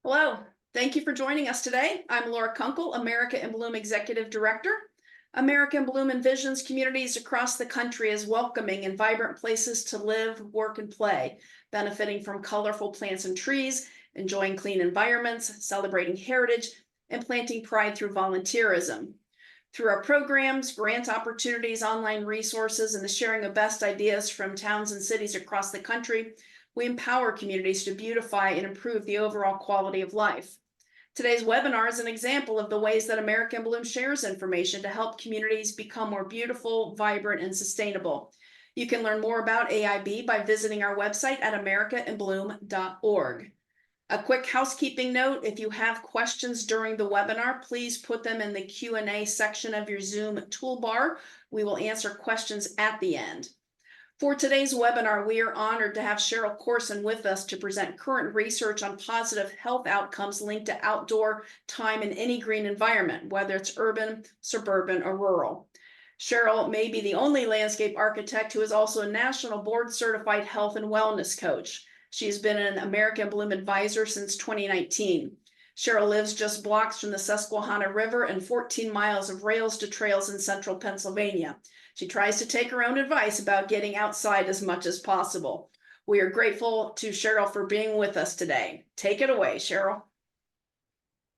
Hello, thank you for joining us today. I'm Laura Kunkel, America in Bloom Executive Director. America in Bloom envisions communities across the country as welcoming and vibrant places to live, work, and play, benefiting from colorful plants and trees, enjoying clean environments, celebrating heritage, and planting pride through volunteerism. Through our programs, grant opportunities, online resources, and the sharing of best ideas from towns and cities across the country, we empower communities to beautify and improve the overall quality of life. Today's webinar is an example of the ways that America in Bloom shares information to help communities become more beautiful, vibrant, and sustainable. You can learn more about AIB by visiting our website at americainbloom.org. A quick housekeeping note, if you have questions during the webinar, please put them in the Q&A section of your Zoom toolbar. We will answer questions at the end. For today's webinar, we are honored to have Cheryl Corson with us to present current research on positive health outcomes linked to outdoor time in any green environment, whether it's urban, suburban, or rural. Cheryl may be the only landscape architect who is also a national board certified health and wellness coach. She's been an America in Bloom advisor since 2019. Cheryl lives just blocks from the Susquehanna River and 14 miles of rails to trails in central Pennsylvania. She tries to take her own advice about getting outside as much as possible. We are grateful to Cheryl for being with us today. Take it away, Cheryl.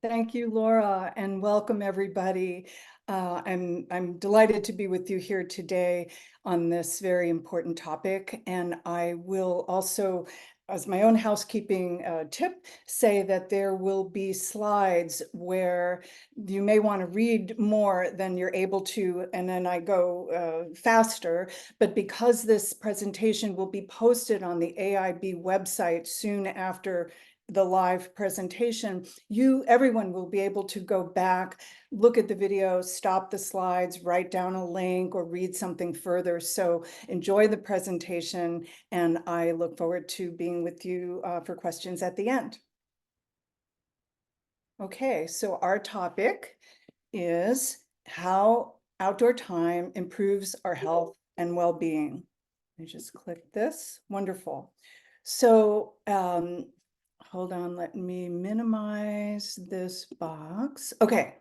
Thank you, Laura, and welcome everybody. I'm delighted to be with you here today on this very important topic, and I will also, as my own housekeeping tip, say that there will be slides where you may want to read more than you're able to, and then I go faster. But because this presentation will be posted on the AIB website soon after the live presentation, everyone will be able to go back, look at the video, stop the slides, write down a link, or read something further. So enjoy the presentation, and I look forward to being with you for questions at the end. Okay, so our topic is how outdoor time improves our health and well-being. Let me just click this. Wonderful. So hold on, let me minimize this box. Okay,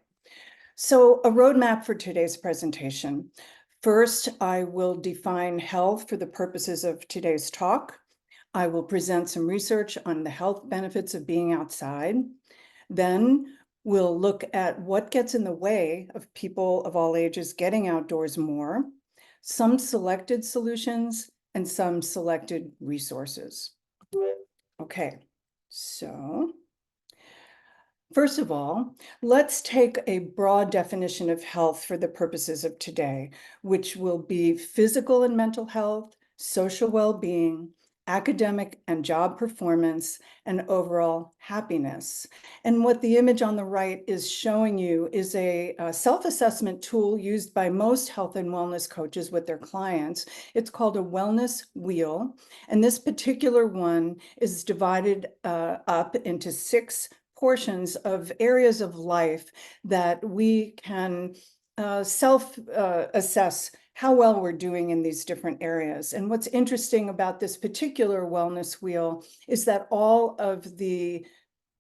so a roadmap for today's presentation. First, I will define health for the purposes of today's talk. I will present some research on the health benefits of being outside. Then we'll look at what gets in the way of people of all ages getting outdoors more, some selected solutions, and some selected resources. Okay. So, first of all, let's take a broad definition of health for the purposes of today, which will be physical and mental health, social well-being, academic and job performance, and overall happiness. And what the image on the right is showing you is a self-assessment tool used by most health and wellness coaches with their clients. It's called a wellness wheel. And this particular one is divided up into 6 portions of areas of life that we can self-assess how well we're doing in these different areas. And what's interesting about this particular wellness wheel is that all of the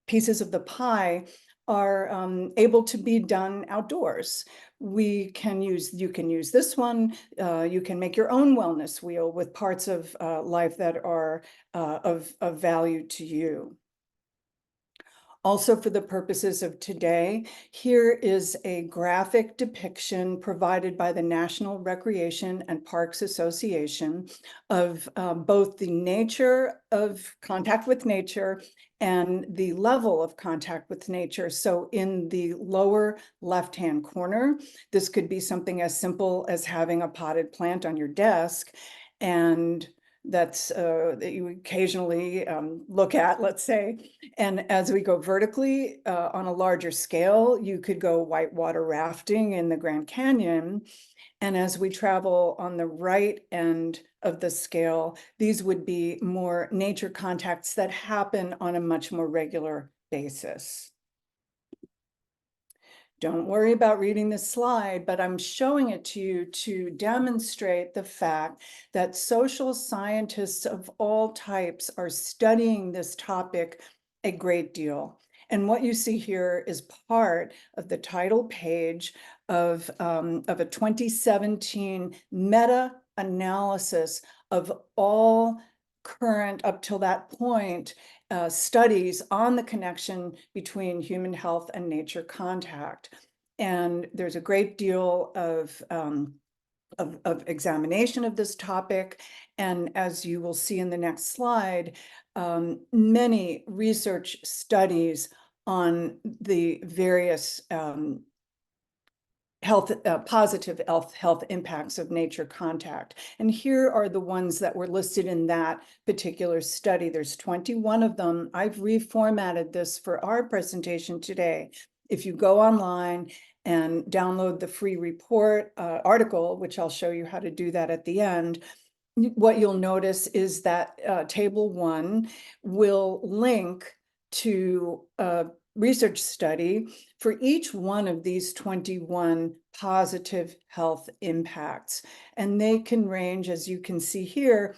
pieces of the pie are able to be done outdoors. You can use this one. You can make your own wellness wheel with parts of life that are of value to you. Also, for the purposes of today, here is a graphic depiction provided by the National Recreation and Parks Association of both the nature of contact with nature and the level of contact with nature. So in the lower left-hand corner, this could be something as simple as having a potted plant on your desk, and that's that you occasionally look at, let's say. And as we go vertically on a larger scale, you could go whitewater rafting in the Grand Canyon. And as we travel on the right end of the scale, these would be more nature contacts that happen on a much more regular basis. Don't worry about reading this slide, but I'm showing it to you to demonstrate the fact that social scientists of all types are studying this topic a great deal. And what you see here is part of the title page of a 2017 meta-analysis of all current, up till that point, studies on the connection between human health and nature contact. And there's a great deal of examination of this topic. And as you will see in the next slide, many research studies on the various positive health impacts of nature contact. And here are the ones that were listed in that particular study. There's 21 of them. I've reformatted this for our presentation today. If you go online and download the free report article, which I'll show you how to do that at the end, what you'll notice is that table 1 will link to a research study for each one of these 21 positive health impacts. And they can range, as you can see here,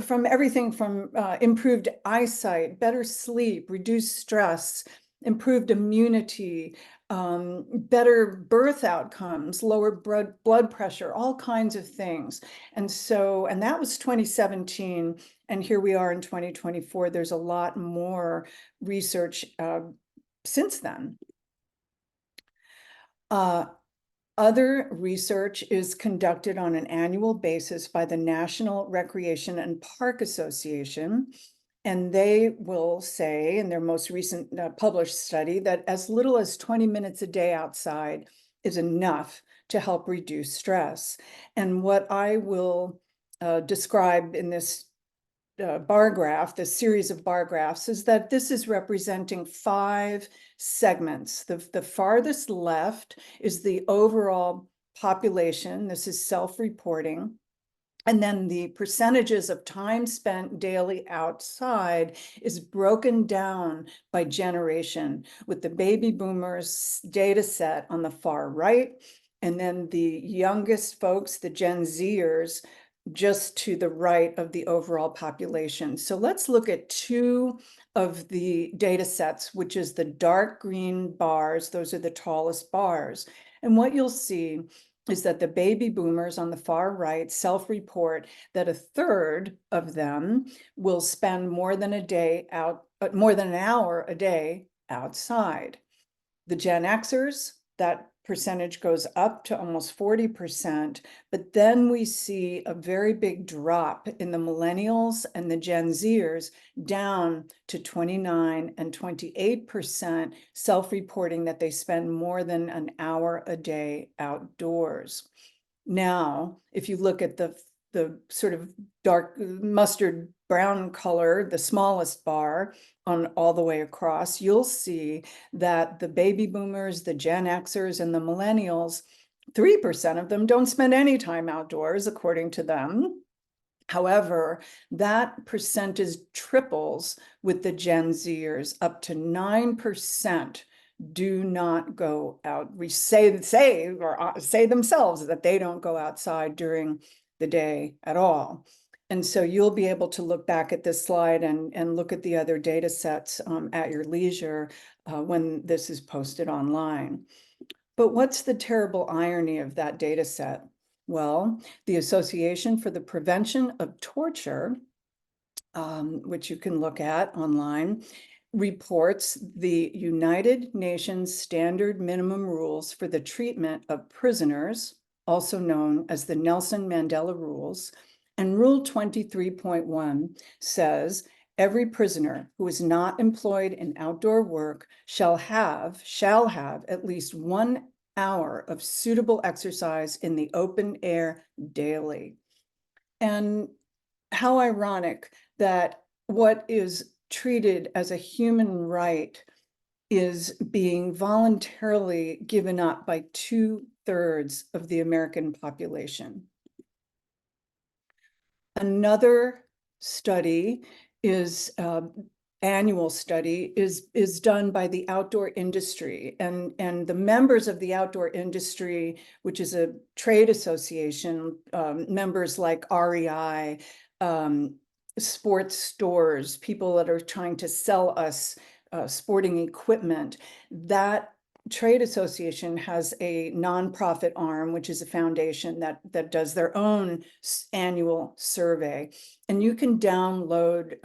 from everything from improved eyesight, better sleep, reduced stress, improved immunity, better birth outcomes, lower blood pressure, all kinds of things. And that was 2017. And here we are in 2024. There's a lot more research since then. Other research is conducted on an annual basis by the National Recreation and Park Association. And they will say in their most recent published study that as little as 20 minutes a day outside is enough to help reduce stress. And what I will describe in this bar graph, this series of bar graphs, is that this is representing 5 segments. The farthest left is the overall population. This is self-reporting. And then the percentages of time spent daily outside is broken down by generation, with the baby boomers data set on the far right, and then the youngest folks, the Gen Zers, just to the right of the overall population. So let's look at 2 of the data sets, which is the dark green bars. Those are the tallest bars. And what you'll see is that the baby boomers on the far right self-report that 1/3 of them will spend more than an hour a day outside. The Gen Xers, that percentage goes up to almost 40%, but then we see a very big drop in the millennials and the Gen Zers, down to 29 and 28% self-reporting that they spend more than an hour a day outdoors. Now, if you look at the sort of dark mustard brown color, the smallest bar on all the way across, you'll see that the baby boomers, the Gen Xers, and the millennials, 3% of them don't spend any time outdoors, according to them. However, that percentage triples with the Gen Zers. Up to 9% do not go out. Say themselves that they don't go outside during the day at all. And so you'll be able to look back at this slide and look at the other data sets at your leisure when this is posted online. But what's the terrible irony of that data set? Well, the Association for the Prevention of Torture, which you can look at online, reports the United Nations Standard Minimum Rules for the Treatment of Prisoners, also known as the Nelson Mandela Rules. And Rule 23.1 says, every prisoner who is not employed in outdoor work shall have at least 1 hour of suitable exercise in the open air daily. And how ironic that what is treated as a human right is being voluntarily given up by 2/3 of the American population. Another study is annual study is done by the outdoor industry, and the members of the outdoor industry, which is a trade association, members like REI, sports stores, people that are trying to sell us sporting equipment, that trade association has a nonprofit arm, which is a foundation that does their own annual survey. And you can download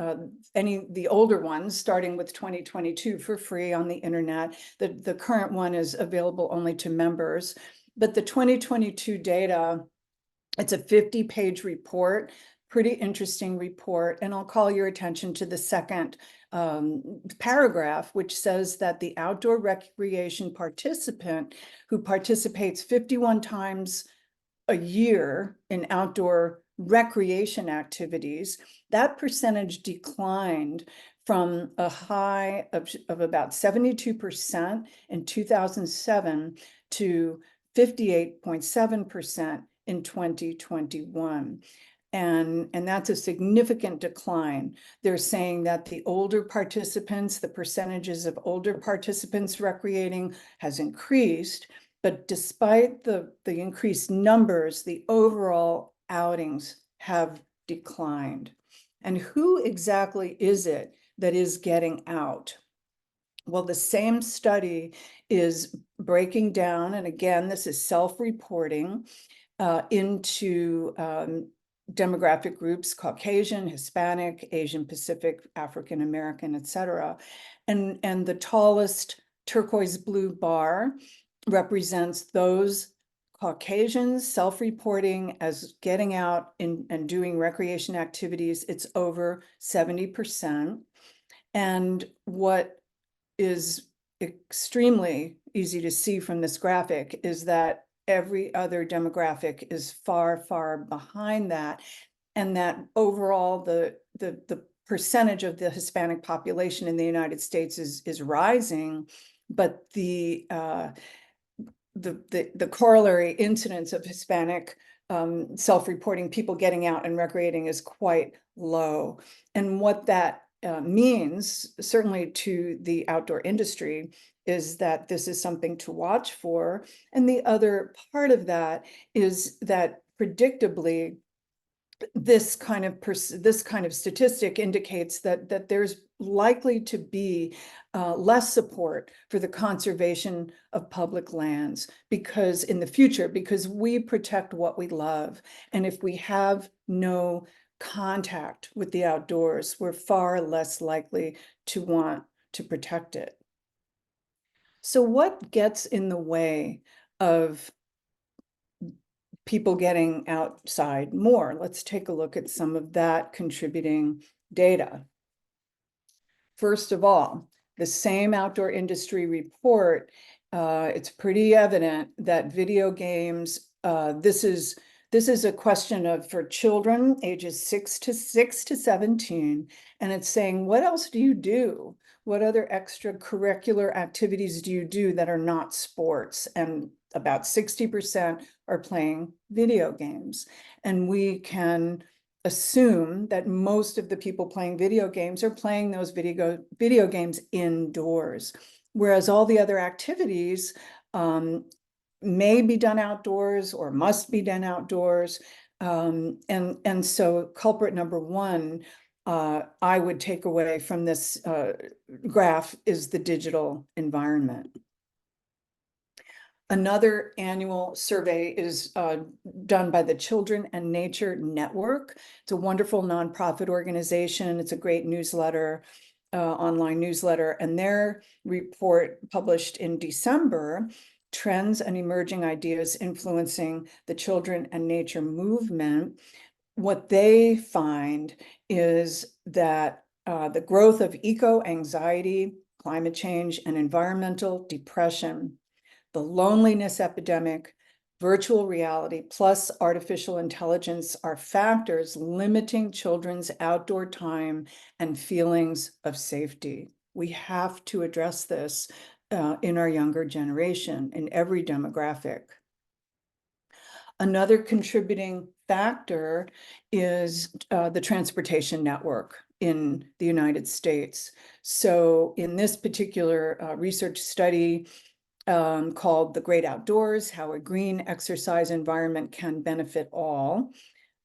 the older ones, starting with 2022 for free on the internet. The current one is available only to members, but the 2022 data, it's a 50-page report, pretty interesting report. And I'll call your attention to the second paragraph, which says that the outdoor recreation participant who participates 51 times a year in outdoor recreation activities, that percentage declined from a high of about 72% in 2007 to 58.7% in 2021. And that's a significant decline. They're saying that the older participants, the percentages of older participants recreating has increased, but despite the increased numbers, the overall outings have declined. And who exactly is it that is getting out? Well, the same study is breaking down, and again, this is self-reporting, into demographic groups: Caucasian, Hispanic, Asian Pacific, African American, etc. And the tallest turquoise blue bar represents those Caucasians self-reporting as getting out and doing recreation activities. It's over 70%. And what is extremely easy to see from this graphic is that every other demographic is far, far behind that. And that overall, the percentage of the Hispanic population in the United States is rising, but the corollary incidence of Hispanic self-reporting people getting out and recreating is quite low. And what that means, certainly to the outdoor industry, is that this is something to watch for. And the other part of that is that predictably, this kind of statistic indicates that there's likely to be less support for the conservation of public lands because in the future, because we protect what we love. And if we have no contact with the outdoors, we're far less likely to want to protect it. So what gets in the way of people getting outside more? Let's take a look at some of that contributing data. First of all, the same outdoor industry report, it's pretty evident that video games, this is a question of for children ages 6 to 17, and it's saying, what else do you do? What other extracurricular activities do you do that are not sports? And about 60% are playing video games. And we can assume that most of the people playing video games are playing those video games indoors, whereas all the other activities may be done outdoors or must be done outdoors. And so culprit number one, I would take away from this graph is the digital environment. Another annual survey is done by the Children and Nature Network. It's a wonderful nonprofit organization. It's a great newsletter, online newsletter, and their report published in December, Trends and Emerging Ideas Influencing the Children and Nature Movement. What they find is that the growth of eco-anxiety, climate change, and environmental depression, the loneliness epidemic, virtual reality, plus artificial intelligence are factors limiting children's outdoor time and feelings of safety. We have to address this in our younger generation, in every demographic. Another contributing factor is the transportation network in the United States. So in this particular research study, called The Great Outdoors, How a Green Exercise Environment Can Benefit All.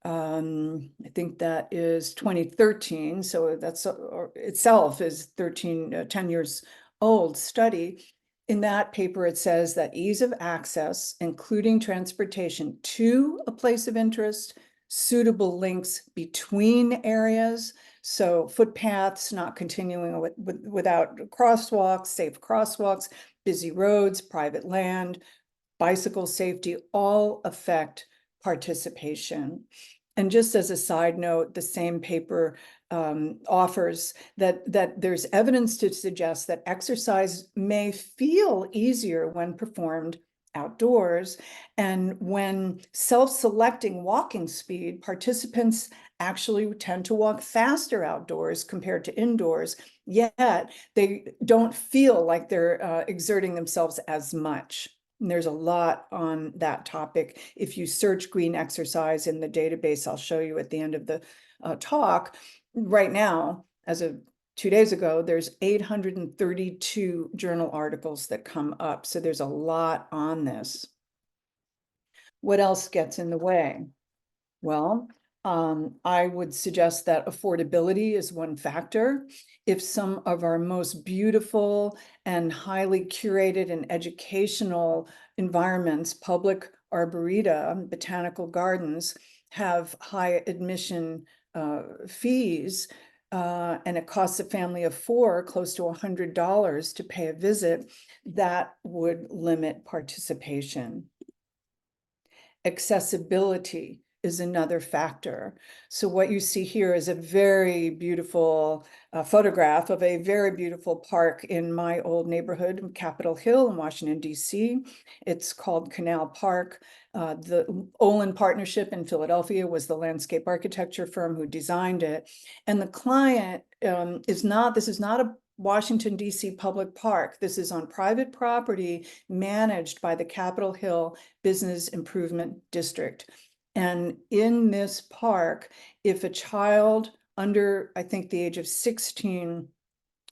I think that is 2013, so that's itself is 10 years old study. In that paper, it says that ease of access, including transportation to a place of interest, suitable links between areas, so footpaths, not continuing without crosswalks, safe crosswalks, busy roads, private land, bicycle safety, all affect participation. And just as a side note, the same paper offers that there's evidence to suggest that exercise may feel easier when performed outdoors. And when self-selecting walking speed, participants actually tend to walk faster outdoors compared to indoors, yet they don't feel like they're exerting themselves as much. And there's a lot on that topic. If you search green exercise in the database, I'll show you at the end of the talk. Right now, as of 2 days ago, there's 832 journal articles that come up. So there's a lot on this. What else gets in the way? Well, I would suggest that affordability is one factor. If some of our most beautiful and highly curated and educational environments, public arboretum, botanical gardens, have high admission fees, and it costs a family of 4 close to $100 to pay a visit, that would limit participation. Accessibility is another factor. So what you see here is a very beautiful photograph of a very beautiful park in my old neighborhood, Capitol Hill in Washington, D.C. It's called Canal Park. The Olin Partnership in Philadelphia was the landscape architecture firm who designed it. And the client this is not a Washington, D.C. public park. This is on private property managed by the Capitol Hill Business Improvement District. And in this park, if a child under, I think, the age of 16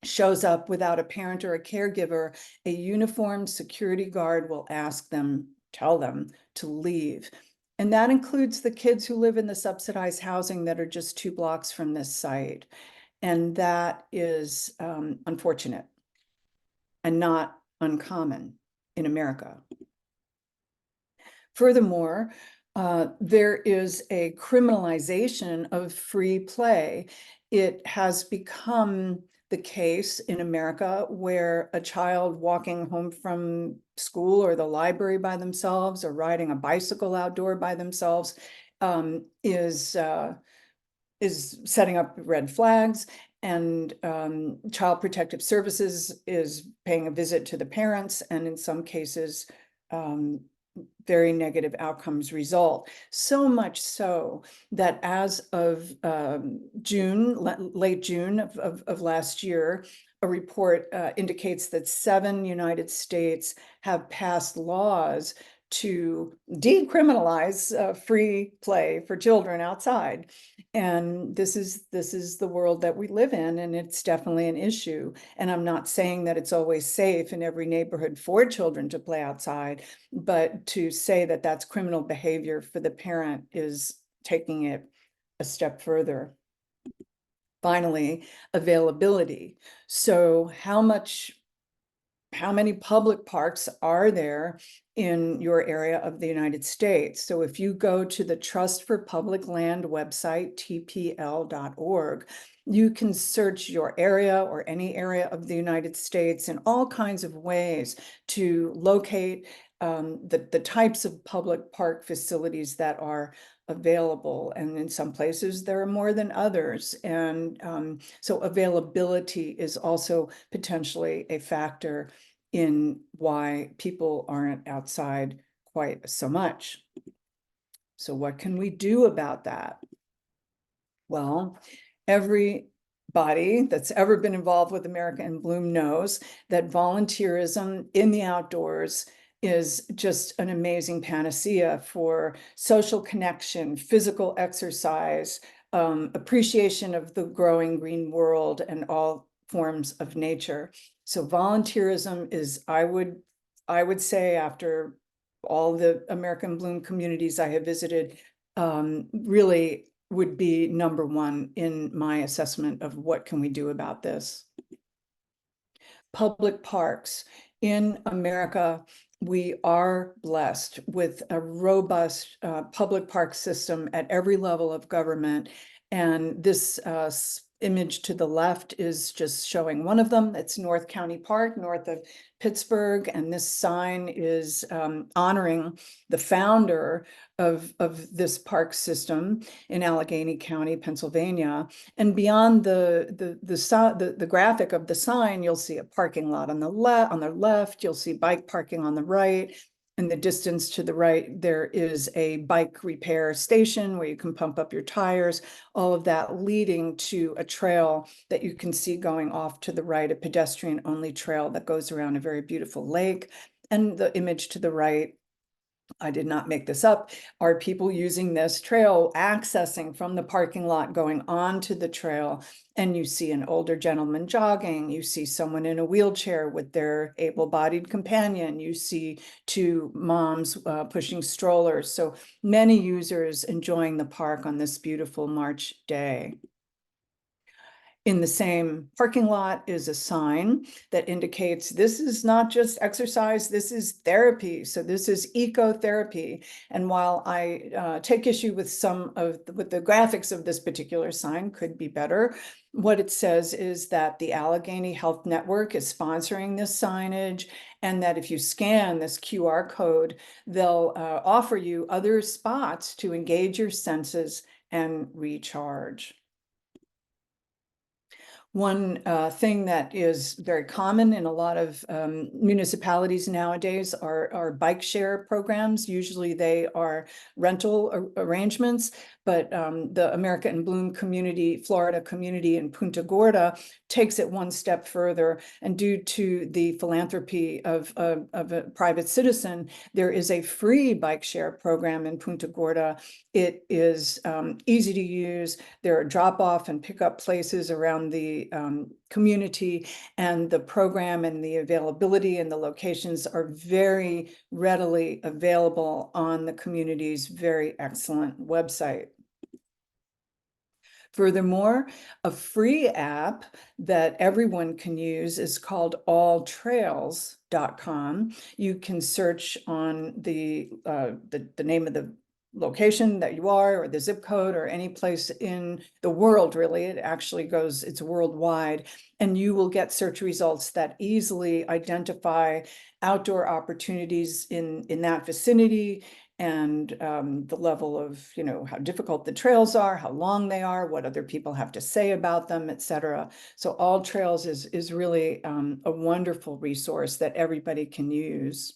shows up without a parent or a caregiver, a uniformed security guard will tell them to leave. And that includes the kids who live in the subsidized housing that are just 2 blocks from this site. And that is unfortunate and not uncommon in America. Furthermore, there is a criminalization of free play. It has become the case in America where a child walking home from school or the library by themselves or riding a bicycle outdoor by themselves is setting up red flags, and Child Protective Services is paying a visit to the parents, and in some cases, very negative outcomes result. So much so that as of late June of last year, a report indicates that 7 United States have passed laws to decriminalize free play for children outside. And this is the world that we live in, and it's definitely an issue. And I'm not saying that it's always safe in every neighborhood for children to play outside, but to say that that's criminal behavior for the parent is taking it a step further. Finally, availability. So how many public parks are there in your area of the United States? So if you go to the Trust for Public Land website, tpl.org, you can search your area or any area of the United States in all kinds of ways to locate the types of public park facilities that are available. And in some places there are more than others. And so availability is also potentially a factor in why people aren't outside quite so much. So what can we do about that? Well, everybody that's ever been involved with America in Bloom knows that volunteerism in the outdoors is just an amazing panacea for social connection, physical exercise, appreciation of the growing green world and all forms of nature. So volunteerism is, I would say, after all the American Bloom communities I have visited, really would be number one in my assessment of what can we do about this. Public parks. In America, we are blessed with a robust public park system at every level of government. And this image to the left is just showing one of them. It's North County Park, north of Pittsburgh. And this sign is honoring the founder of this park system in Allegheny County, Pennsylvania. And beyond the graphic of the sign, you'll see a parking lot on the left, you'll see bike parking on the right. In the distance to the right, there is a bike repair station where you can pump up your tires, all of that leading to a trail that you can see going off to the right, a pedestrian-only trail that goes around a very beautiful lake. And the image to the right, I did not make this up, are people using this trail, accessing from the parking lot, going onto the trail. And you see an older gentleman jogging, you see someone in a wheelchair with their able-bodied companion, you see two moms pushing strollers. So many users enjoying the park on this beautiful March day. In the same parking lot is a sign that indicates this is not just exercise, this is therapy. So this is ecotherapy. And while I take issue with the graphics of this particular sign, could be better, what it says is that the Allegheny Health Network is sponsoring this signage, and that if you scan this QR code, they'll offer you other spots to engage your senses and recharge. One thing that is very common in a lot of municipalities nowadays are bike share programs. Usually they are rental arrangements, but the America in Bloom community, Florida community in Punta Gorda takes it one step further. And due to the philanthropy of a private citizen, there is a free bike share program in Punta Gorda. It is easy to use. There are drop-off and pick-up places around the community, and the program and the availability and the locations are very readily available on the community's very excellent website. Furthermore, a free app that everyone can use is called alltrails.com. You can search on the name of the location that you are, or the zip code, or any place in the world, really. It actually goes, it's worldwide, and you will get search results that easily identify outdoor opportunities in that vicinity, and the level of, how difficult the trails are, how long they are, what other people have to say about them, etc. So All Trails is really a wonderful resource that everybody can use.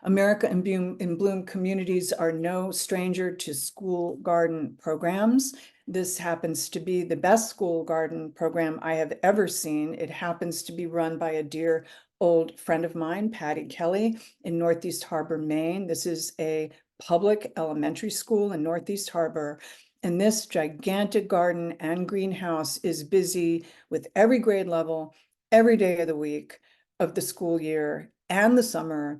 America in Bloom communities are no stranger to school garden programs. This happens to be the best school garden program I have ever seen. It happens to be run by a dear old friend of mine, Patty Kelly, in Northeast Harbor, Maine. This is a public elementary school in Northeast Harbor. And this gigantic garden and greenhouse is busy with every grade level, every day of the week of the school year and the summer.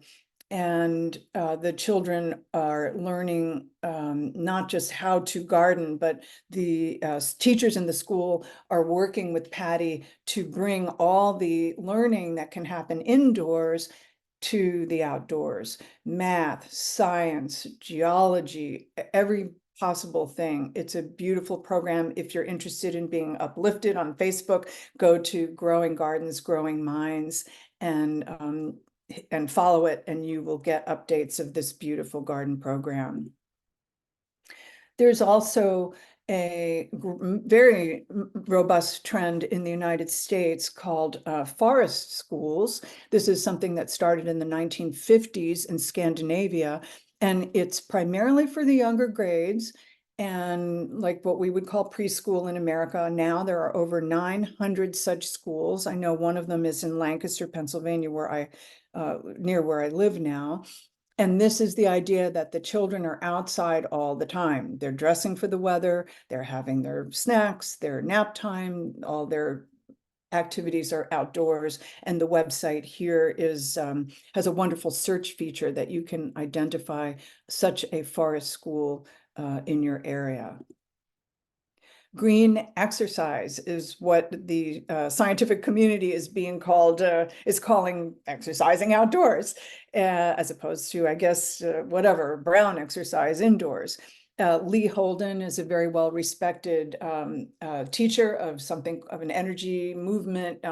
And the children are learning not just how to garden, but the teachers in the school are working with Patty to bring all the learning that can happen indoors to the outdoors. Math, science, geology, every possible thing. It's a beautiful program. If you're interested in being uplifted on Facebook, go to Growing Gardens, Growing Minds, and follow it, and you will get updates of this beautiful garden program. There's also a very robust trend in the United States called forest schools. This is something that started in the 1950s in Scandinavia, and it's primarily for the younger grades, and like what we would call preschool in America. Now there are over 900 such schools. I know one of them is in Lancaster, Pennsylvania, near where I live now. And this is the idea that the children are outside all the time. They're dressing for the weather, they're having their snacks, their nap time, all their activities are outdoors. And the website here is has a wonderful search feature that you can identify such a forest school in your area. Green exercise is what the scientific community is being called, is calling exercising outdoors, as opposed to, I guess, whatever, brown exercise indoors. Lee Holden is a very well-respected teacher of something of an energy movement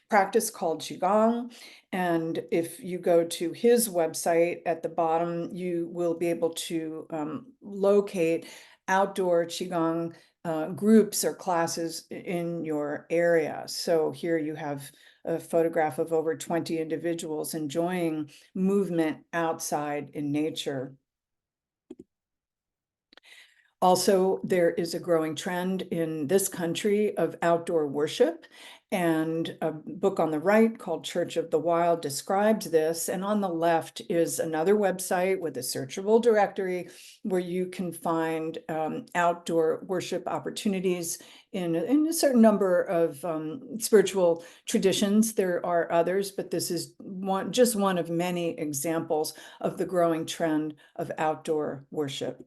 practice called Qigong. And if you go to his website at the bottom, you will be able to locate outdoor Qigong groups or classes in your area. So here you have a photograph of over 20 individuals enjoying movement outside in nature. Also, there is a growing trend in this country of outdoor worship, and a book on the right called Church of the Wild describes this. And on the left is another website with a searchable directory where you can find outdoor worship opportunities in a certain number of spiritual traditions. There are others, but this is just one of many examples of the growing trend of outdoor worship.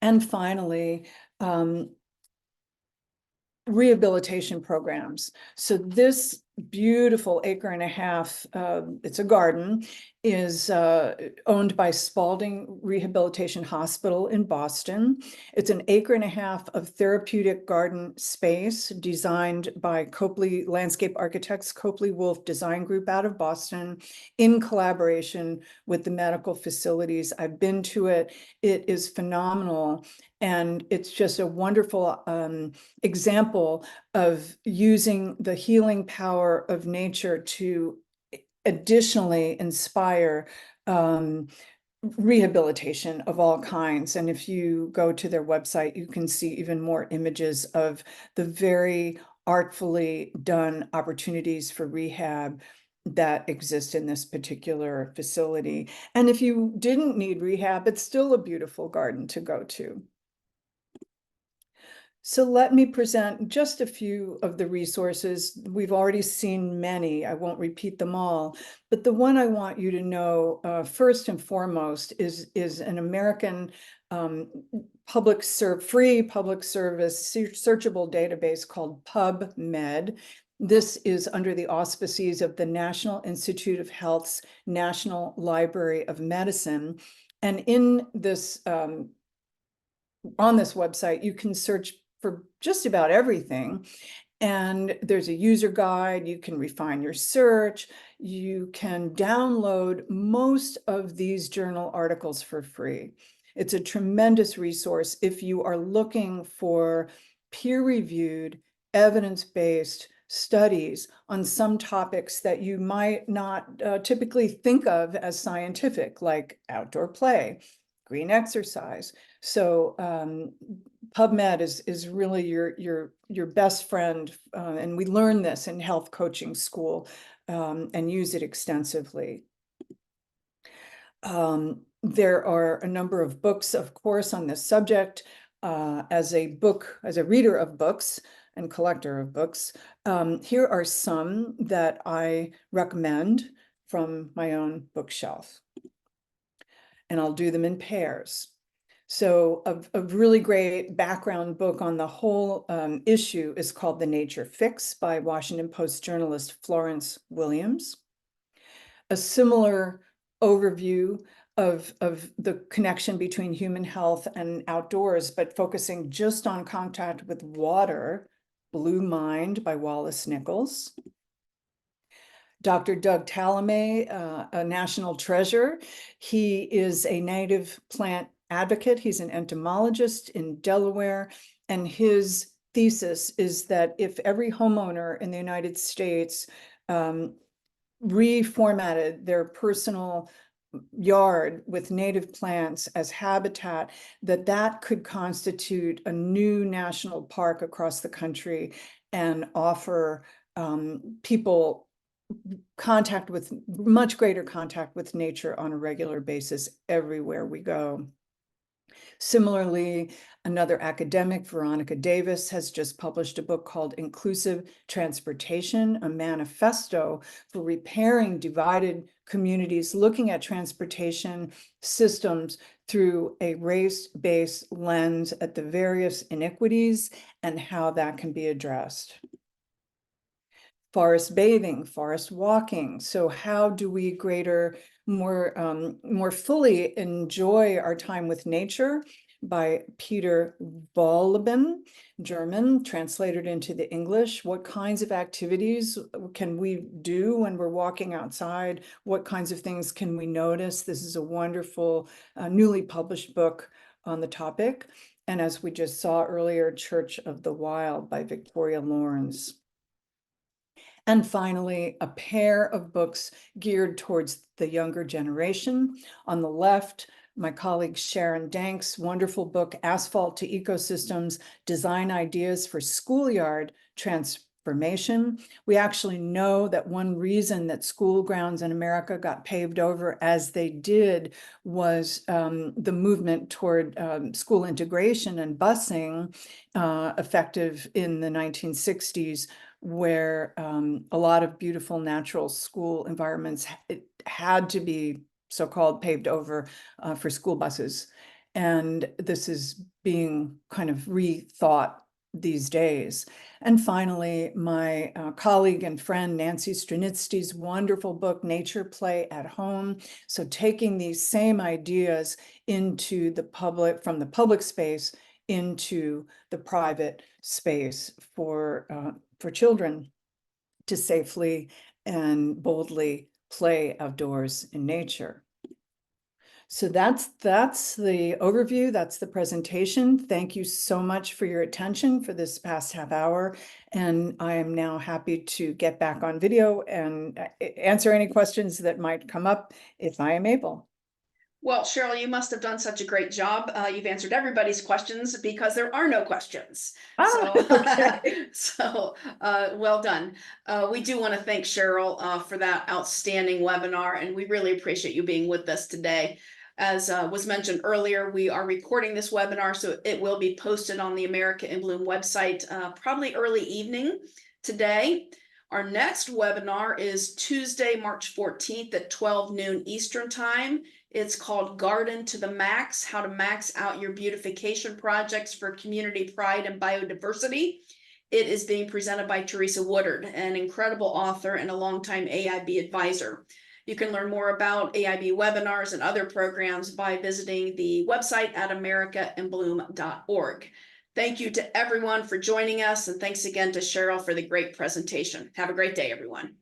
And finally, rehabilitation programs. So this beautiful 1.5 acre, it's a garden, is owned by Spalding Rehabilitation Hospital in Boston. It's an 1.5 acre of therapeutic garden space designed by Copley Landscape Architects, Copley Wolf Design Group out of Boston, in collaboration with the medical facilities. I've been to it. It is phenomenal. And it's just a wonderful example of using the healing power of nature to additionally inspire rehabilitation of all kinds. And if you go to their website, you can see even more images of the very artfully done opportunities for rehab that exist in this particular facility. And if you didn't need rehab, it's still a beautiful garden to go to. So let me present just a few of the resources. We've already seen many. I won't repeat them all, but the one I want you to know first and foremost is an American free public service searchable database called PubMed. This is under the auspices of the National Institute of Health's National Library of Medicine. And in this on this website, you can search for just about everything. And there's a user guide. You can refine your search. You can download most of these journal articles for free. It's a tremendous resource if you are looking for peer-reviewed, evidence-based studies on some topics that you might not typically think of as scientific, like outdoor play, green exercise. So PubMed is really your best friend, and we learn this in health coaching school and use it extensively. There are a number of books, of course, on this subject. As a reader of books and collector of books, here are some that I recommend from my own bookshelf. And I'll do them in pairs. So a really great background book on the whole issue is called The Nature Fix by Washington Post journalist Florence Williams. A similar overview of the connection between human health and outdoors, but focusing just on contact with water, Blue Mind by Wallace Nichols. Dr. Doug Talamay, a national treasure. He is a native plant advocate. He's an entomologist in Delaware. And his thesis is that if every homeowner in the United States reformatted their personal yard with native plants as habitat, that could constitute a new national park across the country and offer people much greater contact with nature on a regular basis everywhere we go. Similarly, another academic, Veronica Davis, has just published a book called Inclusive Transportation, a manifesto for repairing divided communities, looking at transportation systems through a race-based lens at the various inequities and how that can be addressed. Forest bathing, forest walking. So how do we more fully enjoy our time with nature? By Peter Wohlleben, German, translated into the English. What kinds of activities can we do when we're walking outside? What kinds of things can we notice? This is a wonderful, newly published book on the topic. And as we just saw earlier, Church of the Wild by Victoria Lawrence. And finally, a pair of books geared towards the younger generation. On the left, my colleague Sharon Dank's wonderful book, Asphalt to Ecosystems, Design Ideas for Schoolyard Transformation. We actually know that one reason that school grounds in America got paved over as they did was the movement toward school integration and busing, effective in the 1960s, where a lot of beautiful natural school environments had to be so-called paved over for school buses. And this is being kind of rethought these days. And finally, my colleague and friend Nancy Stranitzky's wonderful book, Nature Play at Home. So taking these same ideas into the public, from the public space into the private space for children to safely and boldly play outdoors in nature. So that's the overview, that's the presentation. Thank you so much for your attention for this past half hour. And I am now happy to get back on video and answer any questions that might come up if I am able. Well, Cheryl, you must have done such a great job. You've answered everybody's questions because there are no questions. Okay. Well done. We do want to thank Cheryl for that outstanding webinar, and we really appreciate you being with us today. As was mentioned earlier, we are recording this webinar, so it will be posted on the America in Bloom website probably early evening today. Our next webinar is Tuesday, March 14th at 12 noon Eastern Time. It's called Garden to the Max, how to max out your beautification projects for community pride and biodiversity. It is being presented by Teresa Woodard, an incredible author and a longtime AIB advisor. You can learn more about AIB webinars and other programs by visiting the website at americainbloom.org. Thank you to everyone for joining us, and thanks again to Cheryl for the great presentation. Have a great day, everyone.